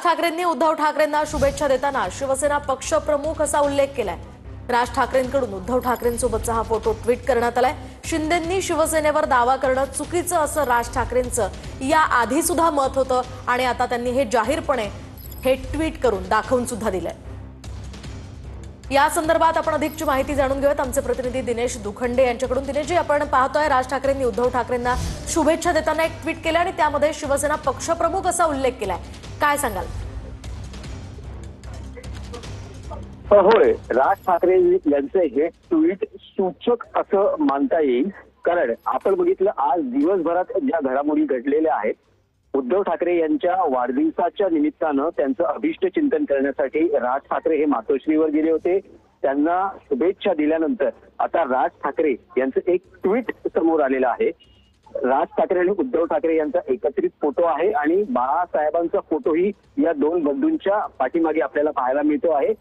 ठाकरेंनी उद्धव ठाकरेंना शुभेच्छा देताना शिवसेना पक्षप्रमुख असा उल्लेख केलाय। राज ठाकरेंकडून उद्धव ठाकरेंसोबतचा हा फोटो ट्विट करण्यात आलाय। शिंदेंनी शिवसेनेवर दावा करणं चुकीचं असं राज ठाकरेंचं या आधी सुद्धा मत होतं आणि आता त्यांनी हे जाहीरपणे हे ट्विट करून दाखवून सुद्धा दिलंय। या संदर्भात आपण अधिकची माहिती जाणून घेऊयात आमचे प्रतिनिधी दिनेश दुखंडे यांच्याकडून। दिनेशजी, आपण पाहतोय राज ठाकरेंनी उद्धव ठाकरेंना शुभेच्छा देताना एक ट्विट केलं आणि त्यामध्ये शिवसेना पक्षप्रमुख असा उल्लेख केलाय, काय सांगाल? होय, राज ठाकरे यांचं हे ट्विट सूचक असं मानता येईल, कारण आपण बघितलं आज दिवसभरात ज्या घडामोडी घडलेल्या आहेत, उद्धव ठाकरे यांच्या वाढदिवसाच्या निमित्तानं त्यांचं अभिष्ट चिंतन करण्यासाठी राज ठाकरे हे मातोश्रीवर गेले होते। त्यांना शुभेच्छा दिल्यानंतर आता राज ठाकरे यांचं एक ट्विट समोर आलेलं आहे। राज ठाकरे आणि उद्धव ठाकरे यांचा एकत्रित फोटो आहे आणि बाळासाहेबांचा फोटोही या दोन बंधूंच्या पाठीमागे आपल्याला पाहायला मिळतो आहे।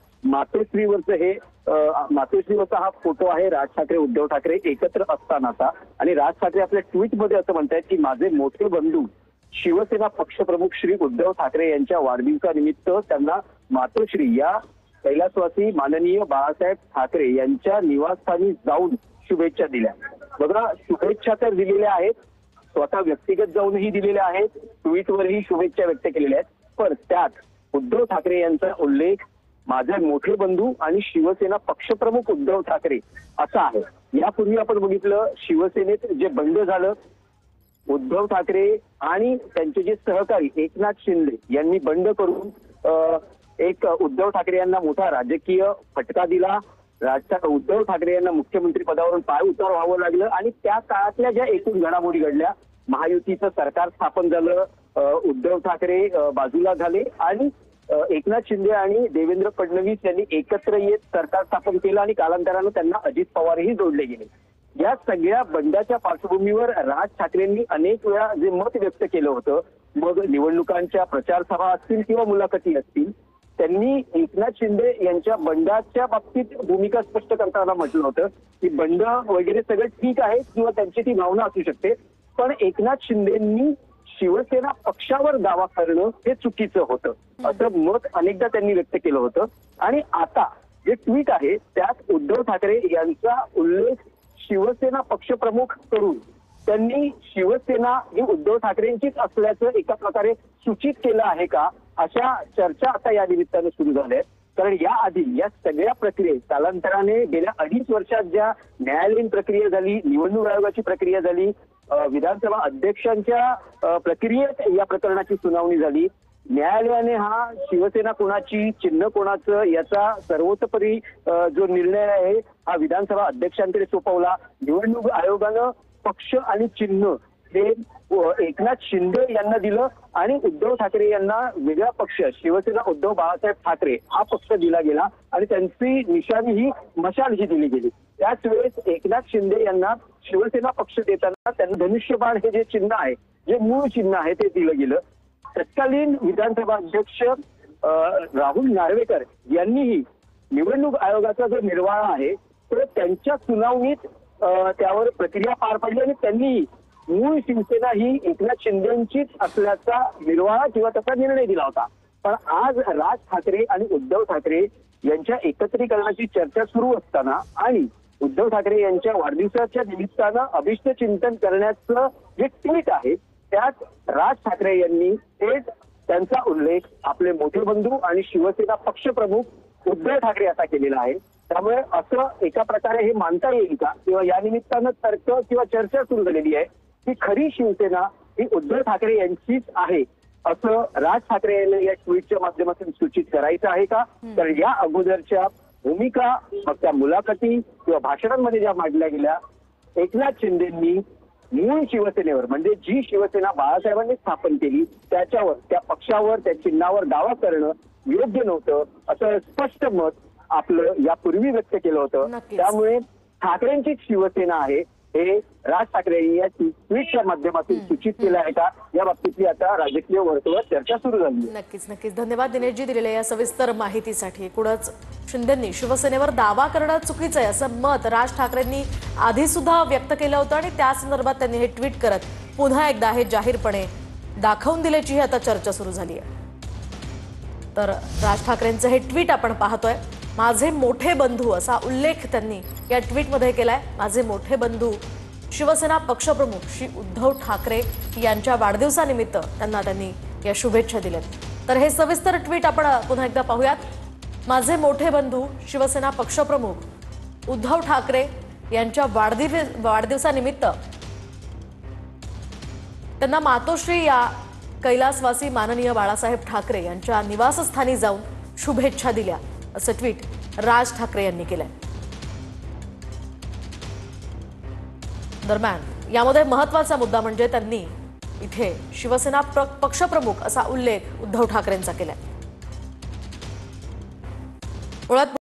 मातोश्रीवरचा हा फोटो आहे राज ठाकरे उद्धव ठाकरे एकत्र असतानाचा। आणि राज ठाकरे आपल्या ट्विटमध्ये असं म्हणतायत की माझे मोठे बंधू शिवसेना पक्षप्रमुख श्री उद्धव ठाकरे यांच्या वाढदिवसानिमित्त त्यांना मातोश्री या कैलासवासी माननीय बाळासाहेब ठाकरे यांच्या निवासस्थानी जाऊन शुभेच्छा दिल्या। बघा, शुभेच्छा तर दिलेल्या आहेत, स्वतः व्यक्तिगत जाऊनही दिलेल्या आहेत, ट्विटवरही शुभेच्छा व्यक्त केलेल्या आहेत, पण त्यात उद्धव ठाकरे यांचा उल्लेख माझे मोठे बंधू आणि शिवसेना पक्षप्रमुख उद्धव ठाकरे असा आहे। यापूर्वी आपण बघितलं शिवसेनेत जे बंड झालं, उद्धव ठाकरे आणि त्यांचे जे सहकारी एकनाथ शिंदे यांनी बंड करून एक उद्धव ठाकरे यांना मोठा राजकीय फटका दिला। उद्धव ठाकरे यांना मुख्यमंत्री पदावरून पायउतार व्हावं लागलं आणि त्या काळातल्या ज्या एकूण घडामोडी घडल्या, महायुतीचं सरकार स्थापन झालं, उद्धव ठाकरे बाजूला झाले आणि एकनाथ शिंदे आणि देवेंद्र फडणवीस यांनी एकत्र येत सरकार स्थापन केलं आणि कालांतरानं त्यांना अजित पवारही जोडले गेले। या सगळ्या बंडाच्या पार्श्वभूमीवर राज ठाकरेंनी अनेक वेळा जे मत व्यक्त केलं होतं, मग निवडणुकांच्या प्रचार सभा असतील किंवा मुलाखती असतील, त्यांनी एकनाथ शिंदे यांच्या बंडाच्या बाबतीत भूमिका स्पष्ट करताना म्हटलं होतं की बंड वगैरे सगळं ठीक आहे किंवा त्यांची ती भावना असू शकते, पण एकनाथ शिंदेंनी शिवसेना पक्षावर दावा करणं हे चुकीचं होतं असं मत अनेकदा त्यांनी व्यक्त केलं होतं। आणि आता जे ट्विट आहे त्यात उद्धव ठाकरे यांचा उल्लेख शिवसेना पक्षप्रमुख करून त्यांनी शिवसेना ही उद्धव ठाकरेंचीच असल्याचं एका प्रकारे सूचित केलं आहे का, अशा चर्चा आता या निमित्तानं सुरू झाल्या आहेत। कारण याआधी या सगळ्या प्रक्रियेत कालांतराने गेल्या 2.5 वर्षात ज्या न्यायालयीन प्रक्रिया झाली, निवडणूक आयोगाची प्रक्रिया झाली, विधानसभा अध्यक्षांच्या प्रक्रियेत या प्रकरणाची सुनावणी झाली, न्यायालयाने हा शिवसेना कोणाची चिन्ह कोणाचं याचा सर्वोतोपरी जो निर्णय आहे हा विधानसभा अध्यक्षांकडे सोपवला। निवडणूक आयोगानं पक्ष आणि चिन्ह हे एकनाथ शिंदे यांना दिलं आणि उद्धव ठाकरे यांना वेगळा पक्ष शिवसेना उद्धव बाळासाहेब ठाकरे हा पक्ष दिला गेला आणि त्यांची निशाणी ही मशाल ही दिली गेली। त्याच वेळेस एकनाथ शिंदे यांना शिवसेना पक्ष देताना त्यांना धनुष्यबाण हे जे चिन्ह आहे, जे मूळ चिन्ह आहे ते दिलं गेलं। तत्कालीन विधानसभा अध्यक्ष राहुल नार्वेकर यांनीही निवडणूक आयोगाचा जो निर्वाळा आहे तो त्यांच्या सुनावणीत त्यावर प्रक्रिया पार पाडली आणि त्यांनी मूळ शिवसेना ही एकनाथ शिंदेंचीच असल्याचा निर्वाळा किंवा त्याचा निर्णय दिला होता। पण आज राज ठाकरे आणि उद्धव ठाकरे यांच्या एकत्रीकरणाची चर्चा सुरू असताना आणि उद्धव ठाकरे यांच्या वाढदिवसाच्या निमित्तानं अभिष्ट चिंतन करण्याचं जे ट्विट आहे त्यात राज ठाकरे यांनी थेट त्यांचा उल्लेख आपले मोठे बंधू आणि शिवसेना पक्षप्रमुख उद्धव ठाकरे असा केलेला आहे। त्यामुळे असं एका प्रकारे हे मानता येईल का किंवा या निमित्तानं तर्क किंवा चर्चा सुरू झालेली आहे की खरी शिवसेना ही उद्धव ठाकरे यांचीच आहे असं राज ठाकरे यांनी या ट्विटच्या माध्यमातून सूचित करायचं आहे का? तर या अगोदरच्या भूमिका मग त्या मुलाखती किंवा भाषणांमध्ये ज्या मांडल्या गेल्या, एकनाथ शिंदेंनी मूळ शिवसेनेवर म्हणजे जी शिवसेना बाळासाहेबांनी स्थापन केली त्याच्यावर, त्या पक्षावर, त्या चिन्हावर दावा करणं योग्य नव्हतं असं स्पष्ट मत आपलं यापूर्वी व्यक्त केलं होतं। त्यामुळे ठाकरेंचीच शिवसेना आहे हे राज ठाकरे यांनी या ट्विटच्या माध्यमातून सूचित केलं आहे का, या बाबतीतली आता राजकीय वर्तुळात चर्चा सुरू झाली आहे। नक्कीच धन्यवाद दिनेशजी दिलेल्या या सविस्तर माहितीसाठी। एकूणच शिंदेंनी शिवसेनेवर दावा करणं चुकीचं आहे असं मत राज ठाकरेंनी आधी सुद्धा व्यक्त केलं होतं आणि त्या संदर्भात त्यांनी हे ट्विट करत पुन्हा एकदा हे जाहीरपणे दाखवून दिल्याची आता चर्चा सुरू झाली आहे। तर राज ठाकरेंचं हे ट्विट आपण पाहतोय. माझे मोठे बंधू असा उल्लेख त्यांनी या ट्विटमध्ये केलाय. माझे मोठे बंधू शिवसेना पक्षप्रमुख श्री उद्धव ठाकरे यांच्या वाढदिवसानिमित्त त्यांनी या शुभेच्छा दिल्यात. तर हे सविस्तर ट्विट आपण पुन्हा एकदा पाहूयात. माझे मोठे बंधू शिवसेना पक्षप्रमुख उद्धव ठाकरे यांच्या वाढदिवसानिमित्त त्यांना मातोश्री या कैलासवासी माननीय बाळासाहेब ठाकरे यांच्या निवासस्थानी जाऊन शुभेच्छा दिल्या असं ट्विट राज ठाकरे यांनी केलंय. दरम्यान यामध्ये महत्त्वाचा मुद्दा म्हणजे त्यांनी इथे शिवसेना पक्षप्रमुख असा उल्लेख उद्धव ठाकरेंचा केलाय. मुळात